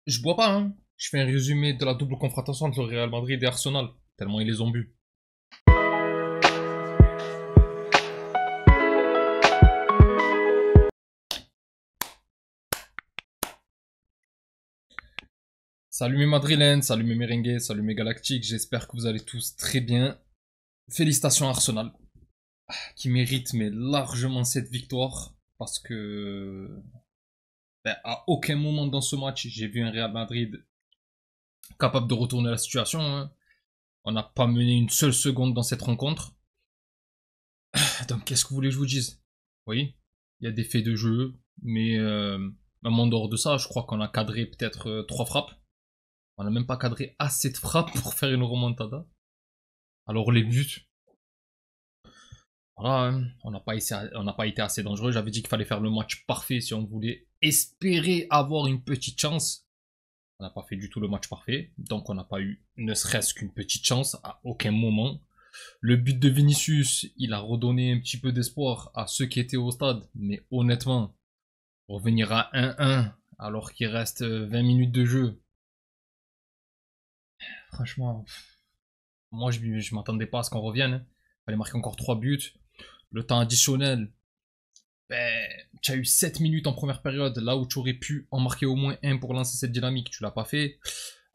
Je bois pas, hein. Je fais un résumé de la double confrontation entre le Real Madrid et Arsenal, tellement ils les ont bu. Salut mes madrilènes, salut mes merengues, salut mes galactiques, j'espère que vous allez tous très bien. Félicitations à Arsenal, qui mérite mais largement cette victoire, parce que à aucun moment dans ce match, j'ai vu un Real Madrid capable de retourner la situation, hein. On n'a pas mené une seule seconde dans cette rencontre. Donc qu'est-ce que vous voulez que je vous dise? Oui, il y a des faits de jeu, mais même en dehors de ça, je crois qu'on a cadré peut-être 3 frappes. On n'a même pas cadré assez de frappes pour faire une remontada. Alors les buts, voilà, hein, on n'a pas été assez dangereux. J'avais dit qu'il fallait faire le match parfait si on voulait espérer avoir une petite chance. On n'a pas fait du tout le match parfait, donc on n'a pas eu ne serait-ce qu'une petite chance à aucun moment. Le but de Vinicius, il a redonné un petit peu d'espoir à ceux qui étaient au stade, mais honnêtement, revenir à 1-1 alors qu'il reste 20 minutes de jeu, franchement, moi je m'attendais pas à ce qu'on revienne, hein. Il fallait marquer encore 3 buts. Le temps additionnel, tu as eu 7 minutes en première période, là où tu aurais pu en marquer au moins un pour lancer cette dynamique, tu l'as pas fait.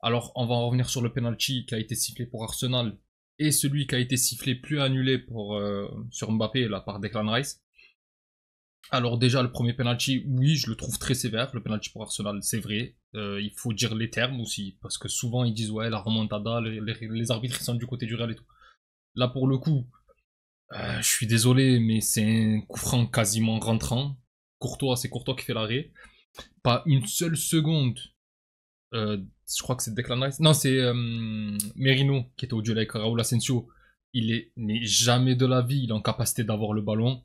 Alors on va en revenir sur le penalty qui a été sifflé pour Arsenal et celui qui a été sifflé plus annulé pour, sur Mbappé là, par Declan Rice. Alors déjà le premier penalty, oui je le trouve très sévère, le penalty pour Arsenal c'est vrai, il faut dire les termes aussi, parce que souvent ils disent ouais la remontada, les arbitres ils sont du côté du Real et tout. Là pour le coup, je suis désolé mais c'est un coup franc quasiment rentrant, Courtois c'est Courtois qui fait l'arrêt, pas une seule seconde, je crois que c'est Declan Rice, non c'est Merino qui était au duel avec Raúl Asensio, il est, mais jamais de la vie il est en capacité d'avoir le ballon.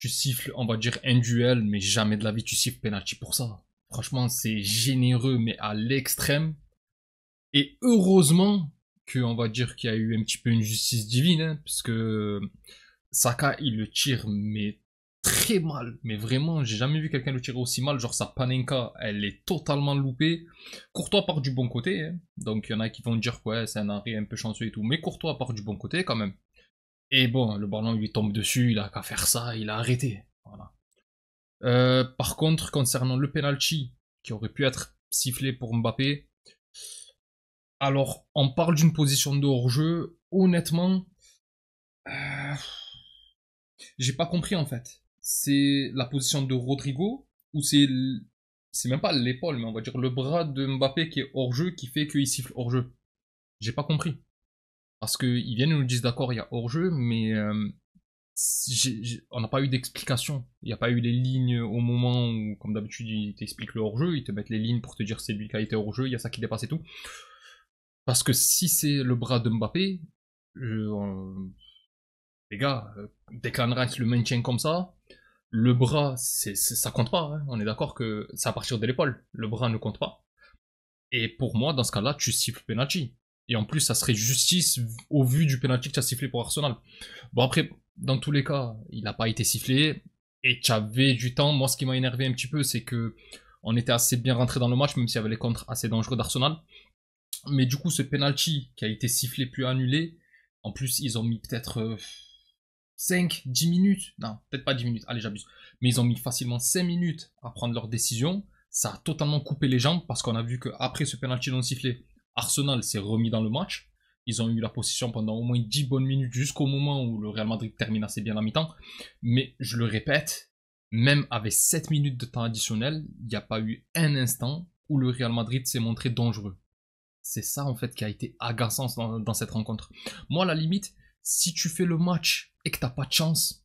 Tu siffles, on va dire, un duel, mais jamais de la vie tu siffles penalty pour ça. Franchement, c'est généreux, mais à l'extrême. Et heureusement qu'on va dire qu'il y a eu un petit peu une justice divine, hein, parce que Saka, il le tire, mais très mal. Mais vraiment, j'ai jamais vu quelqu'un le tirer aussi mal. Genre, sa panenka, elle est totalement loupée. Courtois part du bon côté, hein. Donc, il y en a qui vont dire que ouais, c'est un arrêt un peu chanceux et tout. Mais Courtois part du bon côté quand même. Et bon, le ballon lui tombe dessus, il a qu'à faire ça, il a arrêté. Voilà. Par contre, concernant le penalty qui aurait pu être sifflé pour Mbappé, alors on parle d'une position de hors-jeu. Honnêtement, euh, j'ai pas compris en fait. C'est la position de Rodrigo ou c'est même pas l'épaule, mais on va dire le bras de Mbappé qui est hors-jeu qui fait qu'il siffle hors-jeu. J'ai pas compris. Parce qu'ils viennent et nous disent d'accord, il y a hors-jeu, mais on n'a pas eu d'explication. Il n'y a pas eu les lignes au moment où, comme d'habitude, ils t'expliquent le hors-jeu, ils te mettent les lignes pour te dire c'est lui qui a été hors-jeu, il y a ça qui dépasse et tout. Parce que si c'est le bras de Mbappé, les gars, Declan Rice le maintient comme ça, le bras, ça compte pas, hein. On est d'accord que c'est à partir de l'épaule, le bras ne compte pas. Et pour moi, dans ce cas-là, tu siffles penalty. Et en plus, ça serait justice au vu du penalty que tu as sifflé pour Arsenal. Bon, après, dans tous les cas, il n'a pas été sifflé. Et tu avais du temps. Moi, ce qui m'a énervé un petit peu, c'est que on était assez bien rentré dans le match, même s'il y avait les contres assez dangereux d'Arsenal. Mais du coup, ce penalty qui a été sifflé puis annulé, en plus, ils ont mis peut-être 5, 10 minutes. Non, peut-être pas 10 minutes. Allez, j'abuse. Mais ils ont mis facilement 5 minutes à prendre leur décision. Ça a totalement coupé les jambes parce qu'on a vu qu'après ce penalty non sifflé, Arsenal s'est remis dans le match. Ils ont eu la possession pendant au moins 10 bonnes minutes jusqu'au moment où le Real Madrid termine assez bien la mi-temps. Mais je le répète, même avec 7 minutes de temps additionnel, il n'y a pas eu un instant où le Real Madrid s'est montré dangereux. C'est ça en fait qui a été agaçant dans cette rencontre. Moi, à la limite, si tu fais le match et que t'as pas de chance,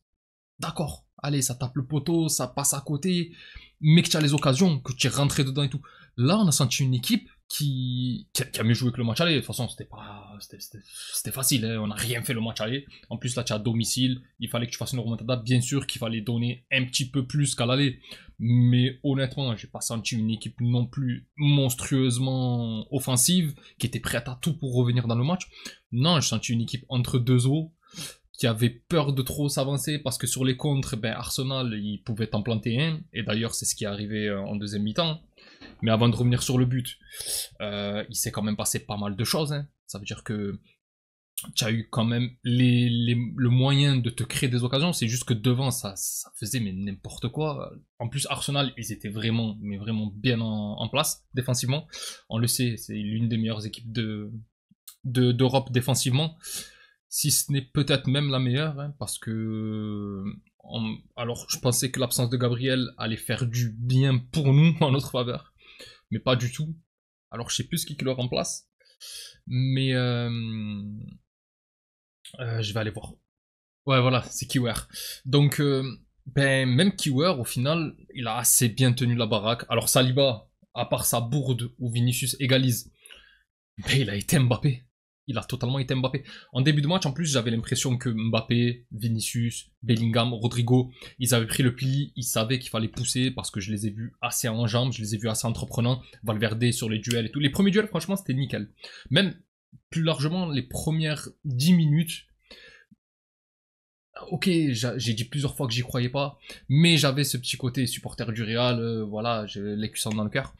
d'accord, allez, ça tape le poteau, ça passe à côté, mais que tu as les occasions, que tu es rentré dedans et tout. Là, on a senti une équipe qui a mieux joué que le match aller. De toute façon, c'était facile, hein. On n'a rien fait le match aller. En plus, là, tu es à domicile, il fallait que tu fasses une remontada. Bien sûr qu'il fallait donner un petit peu plus qu'à l'aller. Mais honnêtement, j'ai pas senti une équipe non plus monstrueusement offensive, qui était prête à tout pour revenir dans le match. Non, j'ai senti une équipe entre deux eaux, qui avait peur de trop s'avancer parce que sur les contres, ben Arsenal, ils pouvaient t'en planter un. Et d'ailleurs, c'est ce qui est arrivé en deuxième mi-temps. Mais avant de revenir sur le but, il s'est quand même passé pas mal de choses. Hein. Ça veut dire que tu as eu quand même le moyen de te créer des occasions. C'est juste que devant, ça faisait mais n'importe quoi. En plus, Arsenal, ils étaient vraiment, mais vraiment bien en place défensivement. On le sait, c'est l'une des meilleures équipes d'Europe défensivement. Si ce n'est peut-être même la meilleure, hein, parce que... alors, je pensais que l'absence de Gabriel allait faire du bien pour nous, en notre faveur. Mais pas du tout. Alors, je sais plus qui le remplace. Mais... je vais aller voir. Ouais, voilà, c'est Kiwer. Donc, même Kiwer, au final, il a assez bien tenu la baraque. Alors, Saliba, à part sa bourde où Vinicius égalise, il a été Mbappé. Il a totalement été Mbappé. En début de match, en plus, j'avais l'impression que Mbappé, Vinicius, Bellingham, Rodrigo, ils avaient pris le pli, ils savaient qu'il fallait pousser parce que je les ai vus assez en jambes, je les ai vus assez entreprenants. Valverde sur les duels et tout. Les premiers duels, franchement, c'était nickel. Même plus largement, les premières 10 minutes, ok, j'ai dit plusieurs fois que j'y croyais pas, mais j'avais ce petit côté supporter du Real, voilà, j'ai l'écusson dans le cœur.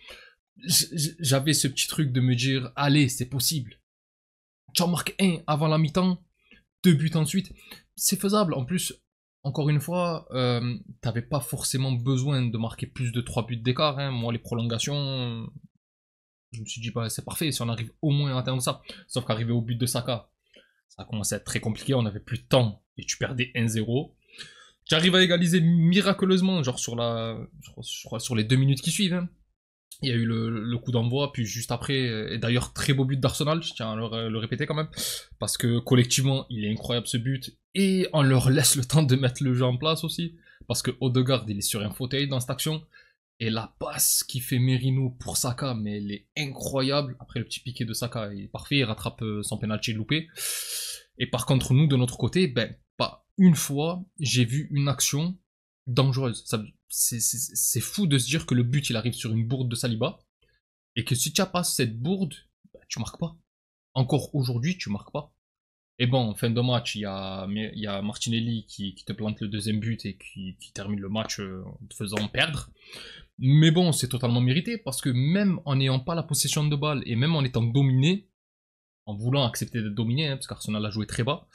J'avais ce petit truc de me dire, allez, c'est possible. Tu en marques un avant la mi-temps, 2 buts ensuite, c'est faisable. En plus, encore une fois, t'avais pas forcément besoin de marquer plus de 3 buts d'écart. Hein. Moi, les prolongations, je me suis dit, bah, c'est parfait, si on arrive au moins à atteindre ça. Sauf qu'arriver au but de Saka, ça a commencé à être très compliqué, on avait plus de temps, et tu perdais 1-0. Tu arrives à égaliser miraculeusement, genre sur je crois sur les 2 minutes qui suivent. Hein. Il y a eu le coup d'envoi, puis juste après, et d'ailleurs très beau but d'Arsenal, je tiens à le répéter quand même, parce que collectivement il est incroyable ce but, et on leur laisse le temps de mettre le jeu en place aussi, parce que Odegaard il est sur un fauteuil dans cette action, et la passe qui fait Merino pour Saka, mais elle est incroyable, après le petit piqué de Saka il est parfait, il rattrape son penalty loupé, et par contre nous de notre côté, ben pas une fois j'ai vu une action dangereuse. C'est fou de se dire que le but il arrive sur une bourde de Saliba et que si tu n'as pas cette bourde, bah, tu marques pas. Encore aujourd'hui, tu marques pas. Et bon, en fin de match, il y a Martinelli qui te plante le deuxième but et qui termine le match en te faisant perdre. Mais bon, c'est totalement mérité parce que même en n'ayant pas la possession de balle et même en étant dominé, en voulant accepter d'être dominé, hein, parce qu'Arsenal a joué très bas,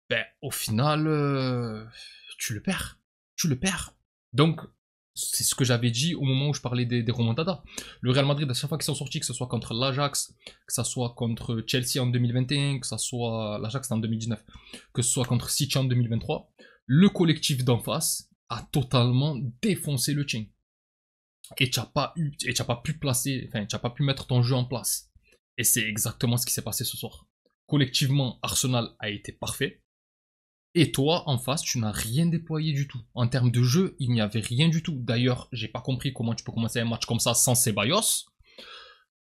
ben, au final, tu le perds. Tu le perds. Donc, c'est ce que j'avais dit au moment où je parlais des remontadas. Le Real Madrid, à chaque fois qu'ils sont sortis, que ce soit contre l'Ajax, que ce soit contre Chelsea en 2021, que ce soit l'Ajax en 2019, que ce soit contre City en 2023, le collectif d'en face a totalement défoncé le tien. Et tu n'as pas pu placer, enfin, tu n'as pas pu mettre ton jeu en place. Et c'est exactement ce qui s'est passé ce soir. Collectivement, Arsenal a été parfait. Et toi, en face, tu n'as rien déployé du tout. En termes de jeu, il n'y avait rien du tout. D'ailleurs, j'ai pas compris comment tu peux commencer un match comme ça sans Ceballos.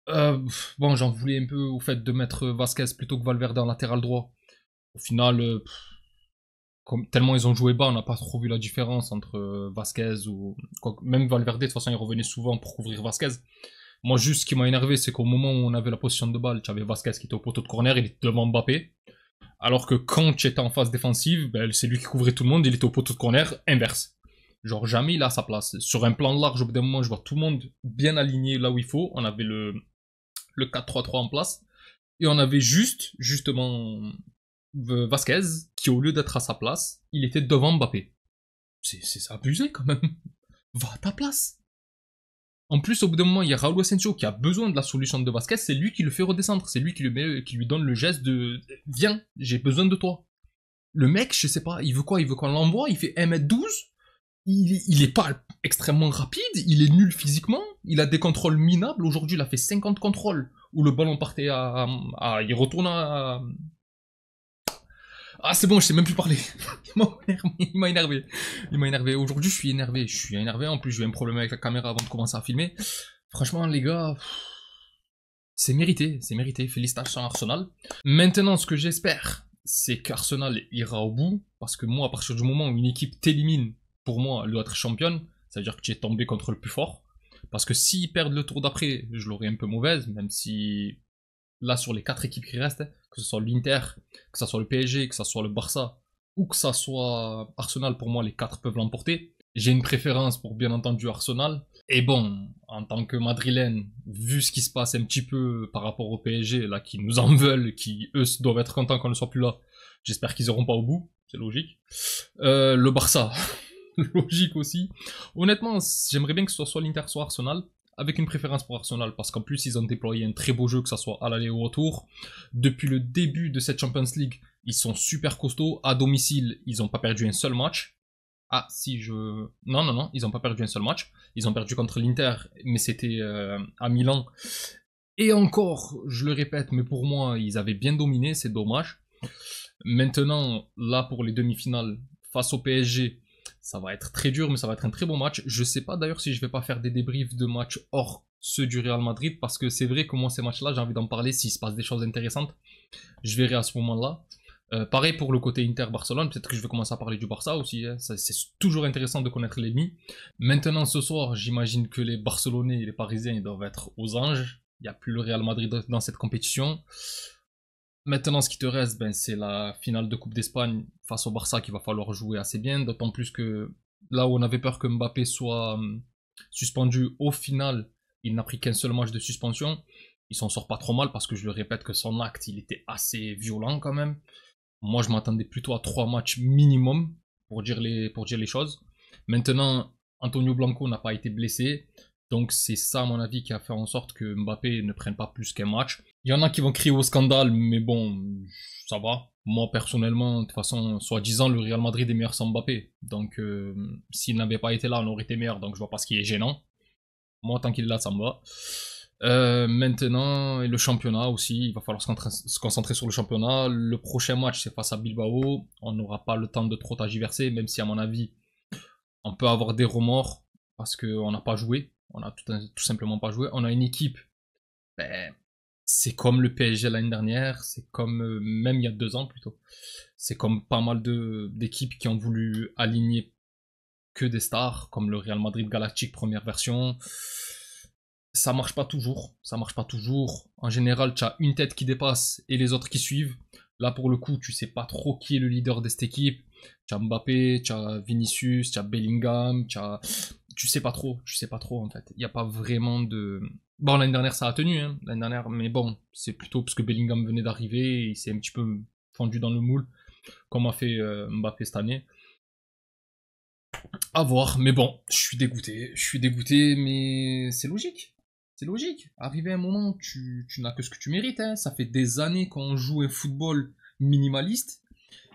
Bon, j'en voulais un peu au fait de mettre Vasquez plutôt que Valverde en latéral droit. Au final, tellement ils ont joué bas, on n'a pas trop vu la différence entre Vasquez ou... Même Valverde, de toute façon, il revenait souvent pour couvrir Vasquez. Moi, juste ce qui m'a énervé, c'est qu'au moment où on avait la position de balle, tu avais Vasquez qui était au poteau de corner, il était devant Mbappé. Alors que quand tu étais en phase défensive, ben, c'est lui qui couvrait tout le monde, il était au poteau de corner, inverse. Genre jamais il a sa place. Sur un plan large, au bout d'un moment, je vois tout le monde bien aligné là où il faut. On avait le 4-3-3 en place. Et on avait justement, Vasquez, qui au lieu d'être à sa place, il était devant Mbappé. C'est abusé quand même. Va à ta place. En plus, au bout d'un moment, il y a Raúl Asensio qui a besoin de la solution de Vasquez, c'est lui qui le fait redescendre, c'est lui qui lui donne le geste de « Viens, j'ai besoin de toi ». Le mec, je sais pas, il veut quoi? Il veut qu'on l'envoie, il fait 1m12, il est pas extrêmement rapide, il est nul physiquement, il a des contrôles minables, aujourd'hui il a fait 50 contrôles, où le ballon partait il retourne à... Ah c'est bon, je sais même plus parler. Il m'a énervé. Il m'a énervé. Aujourd'hui je suis énervé. Je suis énervé. En plus j'ai eu un problème avec la caméra avant de commencer à filmer. Franchement les gars, c'est mérité. C'est mérité. Félicitations à Arsenal. Maintenant ce que j'espère, c'est qu'Arsenal ira au bout. Parce que moi à partir du moment où une équipe t'élimine, pour moi elle doit être championne. Ça veut dire que tu es tombé contre le plus fort. Parce que s'ils perdent le tour d'après, je l'aurai un peu mauvaise. Même si... Là, sur les 4 équipes qui restent, que ce soit l'Inter, que ce soit le PSG, que ce soit le Barça, ou que ce soit Arsenal, pour moi, les 4 peuvent l'emporter. J'ai une préférence pour, bien entendu, Arsenal, Et bon, en tant que Madrilène, vu ce qui se passe un petit peu par rapport au PSG, là, qui nous en veulent, qui eux doivent être contents qu'on ne soit plus là, j'espère qu'ils iront pas au bout, c'est logique. Le Barça, logique aussi. Honnêtement, j'aimerais bien que ce soit l'Inter, soit Arsenal, avec une préférence pour Arsenal, parce qu'en plus, ils ont déployé un très beau jeu, que ce soit à l'aller ou au retour. Depuis le début de cette Champions League, ils sont super costauds. À domicile, ils n'ont pas perdu un seul match. Ah, si je... Non, non, non, ils n'ont pas perdu un seul match. Ils ont perdu contre l'Inter, mais c'était à Milan. Et encore, je le répète, mais pour moi, ils avaient bien dominé, c'est dommage. Maintenant, là, pour les demi-finales, face au PSG, ça va être très dur, mais ça va être un très bon match. Je sais pas d'ailleurs si je vais pas faire des débriefs de matchs hors ceux du Real Madrid, parce que c'est vrai que moi, ces matchs-là, j'ai envie d'en parler s'il se passe des choses intéressantes. Je verrai à ce moment-là. Pareil pour le côté Inter-Barcelone, peut-être que je vais commencer à parler du Barça aussi, hein. C'est toujours intéressant de connaître l'ennemi. Maintenant, ce soir, j'imagine que les Barcelonais et les Parisiens ils doivent être aux anges. Il n'y a plus le Real Madrid dans cette compétition. Maintenant, ce qui te reste, ben, c'est la finale de Coupe d'Espagne face au Barça qu'il va falloir jouer assez bien, d'autant plus que là où on avait peur que Mbappé soit suspendu, au final, il n'a pris qu'un seul match de suspension. Il s'en sort pas trop mal parce que je le répète que son acte, il était assez violent quand même. Moi, je m'attendais plutôt à 3 matchs minimum pour dire les choses. Maintenant, Antonio Blanco n'a pas été blessé. Donc c'est ça, à mon avis, qui a fait en sorte que Mbappé ne prenne pas plus qu'un match. Il y en a qui vont crier au scandale, mais bon, ça va. Moi, personnellement, de toute façon, soi-disant, le Real Madrid est meilleur sans Mbappé. Donc, s'il n'avait pas été là, on aurait été meilleur. Donc, je vois pas ce qui est gênant. Moi, tant qu'il est là, ça me va. Maintenant, et le championnat aussi, il va falloir se concentrer sur le championnat. Le prochain match, c'est face à Bilbao. On n'aura pas le temps de trop tergiverser, même si, à mon avis, on peut avoir des remords parce qu'on n'a pas joué. On n'a tout simplement pas joué. On a une équipe, ben, c'est comme le PSG l'année dernière, c'est comme même il y a 2 ans plutôt. C'est comme pas mal d'équipes qui ont voulu aligner que des stars, comme le Real Madrid Galactique première version. Ça marche pas toujours, ça marche pas toujours. En général, tu as une tête qui dépasse et les autres qui suivent. Là, pour le coup, tu sais pas trop qui est le leader de cette équipe. Tu as Mbappé, tu as Vinicius, tu as Bellingham, tu sais pas trop, en fait. Il n'y a pas vraiment de... Bon, l'année dernière, ça a tenu, hein, l'année dernière, mais bon, c'est plutôt parce que Bellingham venait d'arriver, il s'est un petit peu fondu dans le moule, comme a fait Mbappé cette année. À voir, mais bon, je suis dégoûté, mais c'est logique. C'est logique. Arrivé à un moment, tu n'as que ce que tu mérites, hein. Ça fait des années qu'on joue un football minimaliste.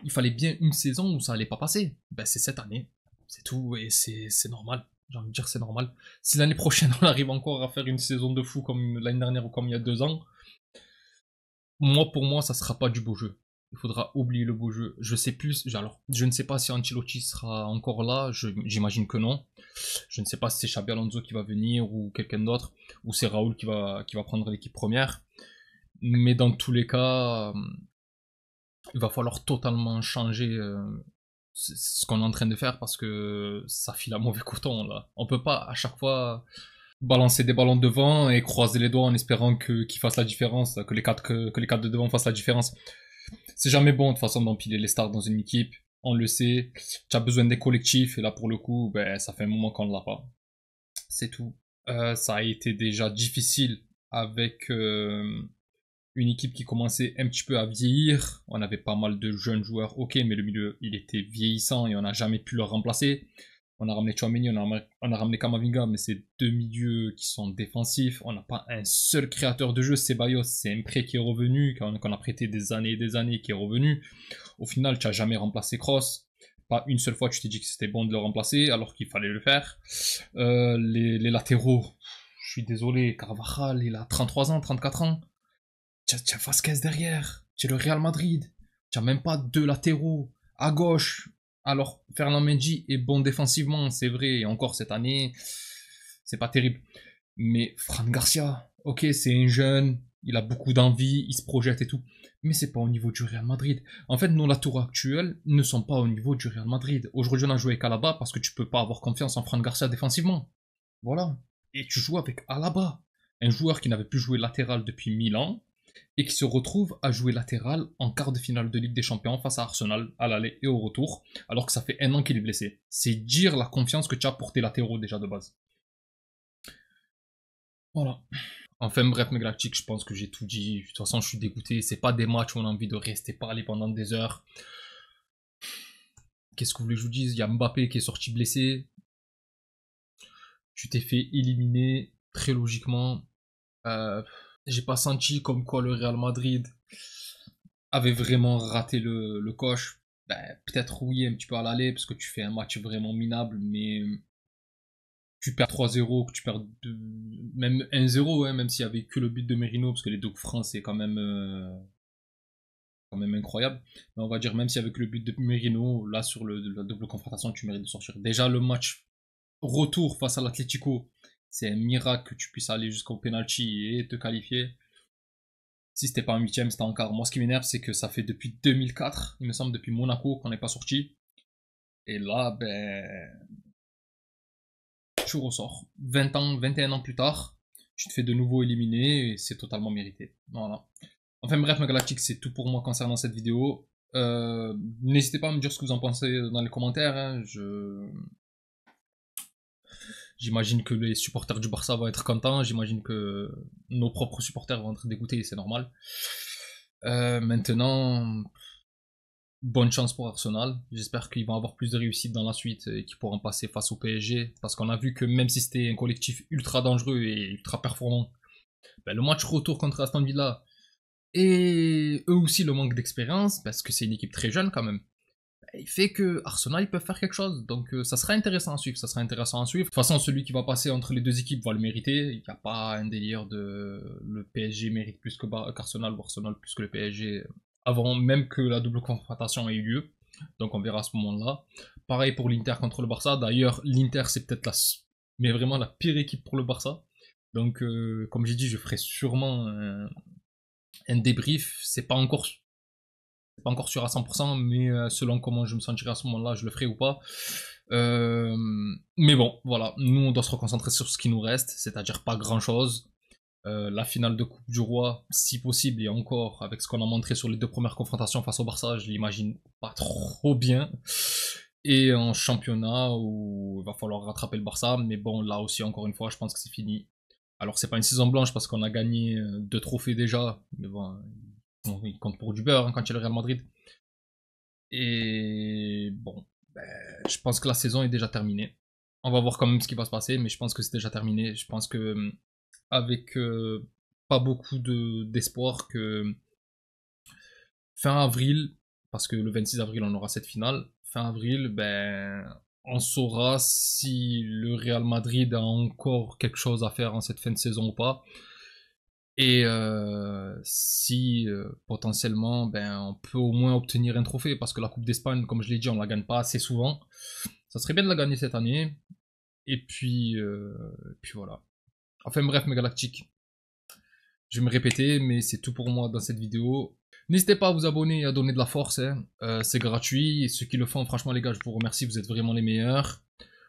Il fallait bien une saison où ça allait pas passer. Ben, c'est cette année. C'est tout, et c'est normal. J'ai envie de dire c'est normal. Si l'année prochaine on arrive encore à faire une saison de fou comme l'année dernière ou comme il y a 2 ans, moi pour moi ça sera pas du beau jeu. Il faudra oublier le beau jeu. Je sais plus, alors je ne sais pas si Ancelotti sera encore là, j'imagine que non. Je ne sais pas si c'est Xabi Alonso qui va venir ou quelqu'un d'autre, ou c'est Raoul qui va prendre l'équipe première. Mais dans tous les cas, il va falloir totalement changer ce qu'on est en train de faire parce que ça file à mauvais coton là. On peut pas à chaque fois balancer des ballons devant et croiser les doigts en espérant qu'ils fassent la différence, que les quatre de devant fassent la différence. C'est jamais bon de toute façon d'empiler les stars dans une équipe. On le sait. Tu as besoin des collectifs et là pour le coup, ben ça fait un moment qu'on ne l'a pas. C'est tout. Ça a été déjà difficile avec une équipe qui commençait un petit peu à vieillir. On avait pas mal de jeunes joueurs, ok, mais le milieu, il était vieillissant et on n'a jamais pu le remplacer. On a ramené Chouameni, on a ramené Kamavinga, mais c'est 2 milieux qui sont défensifs. On n'a pas un seul créateur de jeu. Ceballos, c'est un prêt qui est revenu, qu'on a prêté des années et des années, qui est revenu. Au final, tu n'as jamais remplacé Kroos. Pas une seule fois, tu t'es dit que c'était bon de le remplacer, alors qu'il fallait le faire. Les latéraux, je suis désolé, Carvajal, il a 33 ans, 34 ans. Tu as Vasquez derrière, tu es le Real Madrid, tu n'as même pas 2 latéraux. À gauche, alors Fernand Mendy est bon défensivement, c'est vrai, et encore cette année, c'est pas terrible. Mais Fran Garcia, ok, c'est un jeune, il a beaucoup d'envie, il se projette et tout, mais c'est pas au niveau du Real Madrid. En fait, nos latéraux actuels ne sont pas au niveau du Real Madrid. Aujourd'hui, on a joué avec Alaba parce que tu peux pas avoir confiance en Fran Garcia défensivement. Voilà. Et tu joues avec Alaba, un joueur qui n'avait plus joué latéral depuis 1000 ans, et qui se retrouve à jouer latéral en quart de finale de Ligue des Champions face à Arsenal à l'aller et au retour, alors que ça fait un an qu'il est blessé. C'est dire la confiance que tu as pour tes latéraux déjà de base. Voilà. Enfin bref, mes galactiques, je pense que j'ai tout dit. De toute façon, je suis dégoûté. C'est pas des matchs où on a envie de rester parler pendant des heures. Qu'est-ce que vous voulez que je vous dise? Il y a Mbappé qui est sorti blessé. Tu t'es fait éliminer très logiquement. J'ai pas senti comme quoi le Real Madrid avait vraiment raté le coche. Ben, peut-être oui, un petit peu à l'aller, parce que tu fais un match vraiment minable, mais tu perds 3-0, que tu perds même 1-0, hein, même s'il y avait que le but de Merino, parce que les deux coups francs, c'est quand même incroyable. Mais on va dire, même s'il y avait que le but de Merino, là, sur la double confrontation, tu mérites de sortir. Déjà, le match retour face à l'Atlético, c'est un miracle que tu puisses aller jusqu'au penalty et te qualifier. Si c'était pas en huitième, c'était en quart. Moi, ce qui m'énerve, c'est que ça fait depuis 2004, il me semble, depuis Monaco, qu'on n'est pas sorti. Et là, ben, tu ressors. 20 ans, 21 ans plus tard, tu te fais de nouveau éliminer et c'est totalement mérité. Voilà. Enfin bref, ma galactique, c'est tout pour moi concernant cette vidéo. N'hésitez pas à me dire ce que vous en pensez dans les commentaires. Hein. J'imagine que les supporters du Barça vont être contents. J'imagine que nos propres supporters vont être dégoûtés, c'est normal. Maintenant, bonne chance pour Arsenal. J'espère qu'ils vont avoir plus de réussite dans la suite et qu'ils pourront passer face au PSG. Parce qu'on a vu que même si c'était un collectif ultra dangereux et ultra performant, ben, le match retour contre Aston Villa et eux aussi le manque d'expérience, parce que c'est une équipe très jeune quand même, ben, il fait que Arsenal ils peuvent faire quelque chose. Donc ça sera intéressant à suivre. Ça sera intéressant à suivre. De toute façon, celui qui va passer entre les deux équipes va le mériter. Il n'y a pas un délire de le PSG mérite plus qu'Arsenal ou Arsenal plus que le PSG avant même que la double confrontation ait eu lieu. Donc on verra à ce moment-là. Pareil pour l'Inter contre le Barça. D'ailleurs, l'Inter c'est peut-être mais vraiment la pire équipe pour le Barça. Donc comme j'ai dit, je ferai sûrement un débrief. C'est pas encore sûr à 100%, mais selon comment je me sentirai à ce moment-là, je le ferai ou pas. Mais bon, voilà, nous on doit se reconcentrer sur ce qui nous reste, c'est-à-dire pas grand-chose. La finale de Coupe du Roi, si possible, et encore, avec ce qu'on a montré sur les deux premières confrontations face au Barça, je l'imagine pas trop bien. Et en championnat, où il va falloir rattraper le Barça, mais bon, là aussi, encore une fois, je pense que c'est fini. Alors, c'est pas une saison blanche parce qu'on a gagné 2 trophées déjà, mais bon, il compte pour du beurre hein, quand il y a le Real Madrid. Et bon, ben, je pense que la saison est déjà terminée. On va voir quand même ce qui va se passer, mais je pense que c'est déjà terminé. Je pense que avec pas beaucoup d'espoir que fin avril, parce que le 26 avril on aura cette finale, fin avril, ben on saura si le Real Madrid a encore quelque chose à faire en cette fin de saison ou pas. Et si potentiellement ben, on peut au moins obtenir un trophée, parce que la Coupe d'Espagne, comme je l'ai dit, on la gagne pas assez souvent. Ça serait bien de la gagner cette année. Et puis voilà. Enfin bref, mes galactiques. Je vais me répéter, mais c'est tout pour moi dans cette vidéo. N'hésitez pas à vous abonner et à donner de la force. Hein. C'est gratuit. Et ceux qui le font, franchement les gars, je vous remercie. Vous êtes vraiment les meilleurs.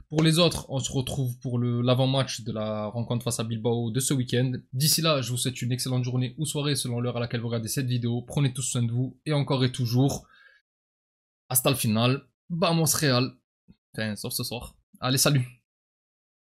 Pour les autres, on se retrouve pour l'avant-match de la rencontre face à Bilbao de ce week-end. D'ici là, je vous souhaite une excellente journée ou soirée selon l'heure à laquelle vous regardez cette vidéo. Prenez tous soin de vous et encore et toujours, hasta le final. Vamos Real. Enfin, sauf ce soir. Allez, salut.